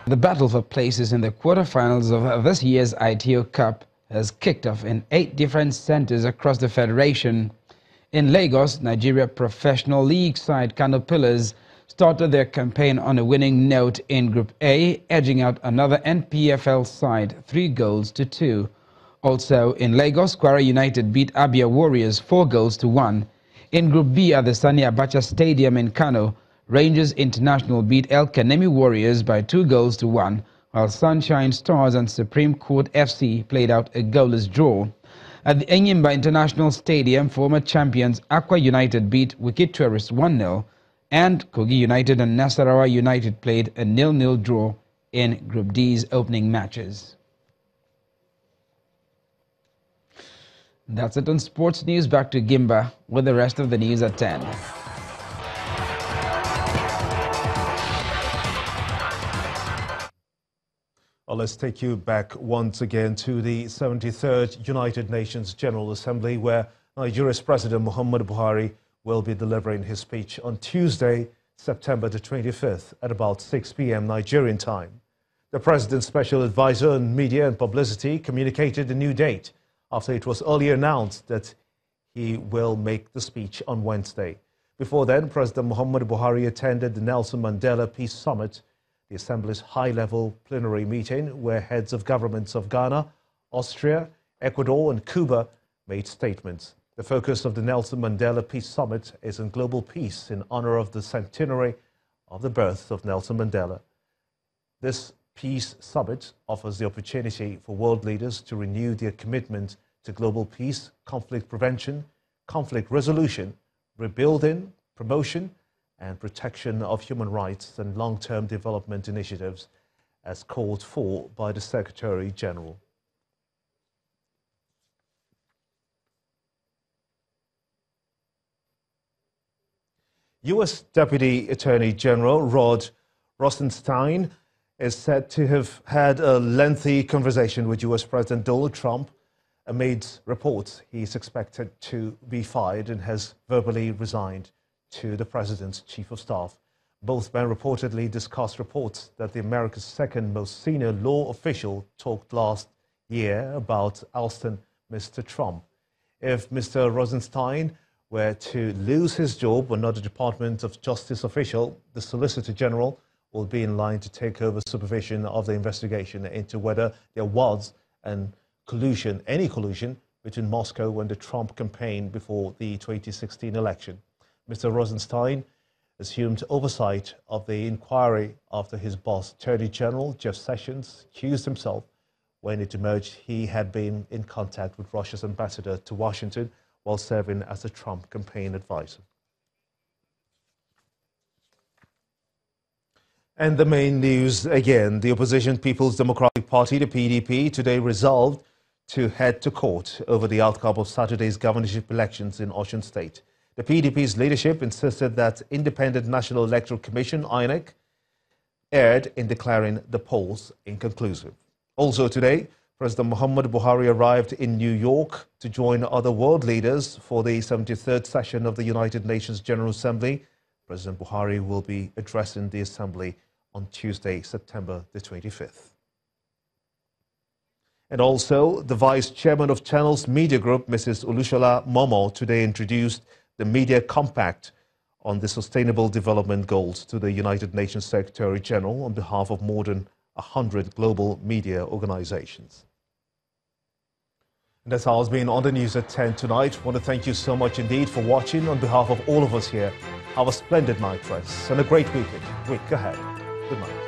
The battle for places in the quarterfinals of this year's Aiteo Cup has kicked off in 8 different centres across the federation. In Lagos, Nigeria Professional League side Kano Pillars started their campaign on a winning note in Group A, edging out another NPFL side 3-2. Also in Lagos, Kwara United beat Abia Warriors 4-1. In Group B at the Sani Abacha Stadium in Kano, Rangers International beat El Kanemi Warriors by 2-1, while Sunshine Stars and Supreme Court FC played out a goalless draw. At the Enyimba International Stadium, former champions Aqua United beat Wicked Tourists 1-0, and Kogi United and Nasarawa United played a 0-0 draw in Group D's opening matches. That's it on sports news. Back to Gimba with the rest of the news at 10. Well, let's take you back once again to the 73rd United Nations General Assembly, where Nigeria's President Muhammadu Buhari will be delivering his speech on Tuesday, September the 25th at about 6 p.m. Nigerian time. The President's Special Advisor on Media and Publicity communicated the new date after it was earlier announced that he will make the speech on Wednesday. Before then, President Muhammadu Buhari attended the Nelson Mandela Peace Summit, the Assembly's high-level plenary meeting where heads of governments of Ghana, Austria, Ecuador and Cuba made statements. The focus of the Nelson Mandela Peace Summit is on global peace in honor of the centenary of the birth of Nelson Mandela. This Peace Summit offers the opportunity for world leaders to renew their commitment to global peace, conflict prevention, conflict resolution, rebuilding, promotion, and protection of human rights and long-term development initiatives as called for by the Secretary-General. U.S. Deputy Attorney General Rod Rosenstein is said to have had a lengthy conversation with U.S. President Donald Trump amid reports he is expected to be fired and has verbally resigned to the President's Chief of Staff. Both men reportedly discussed reports that the America's second most senior law official talked last year about ousting Mr. Trump. If Mr. Rosenstein were to lose his job, another Department of Justice official, the Solicitor General, will be in line to take over supervision of the investigation into whether there was any collusion between Moscow and the Trump campaign before the 2016 election. Mr. Rosenstein assumed oversight of the inquiry after his boss, Attorney General Jeff Sessions, accused himself when it emerged he had been in contact with Russia's ambassador to Washington while serving as a Trump campaign advisor. And the main news again, the opposition People's Democratic Party, the PDP, today resolved to head to court over the outcome of Saturday's governorship elections in Osun State. The PDP's leadership insisted that Independent National Electoral Commission, INEC, erred in declaring the polls inconclusive. Also today, President Muhammadu Buhari arrived in New York to join other world leaders for the 73rd session of the United Nations General Assembly. President Buhari will be addressing the Assembly on Tuesday, September the 25th. And also, the Vice Chairman of Channels Media Group, Mrs. Olushola Momo, today introduced the Media Compact on the Sustainable Development Goals to the United Nations Secretary General on behalf of more than 100 global media organizations. And that's how it's been on the news at 10 tonight. I want to thank you so much indeed for watching. On behalf of all of us here, have a splendid night, friends, and a great week ahead. Good night.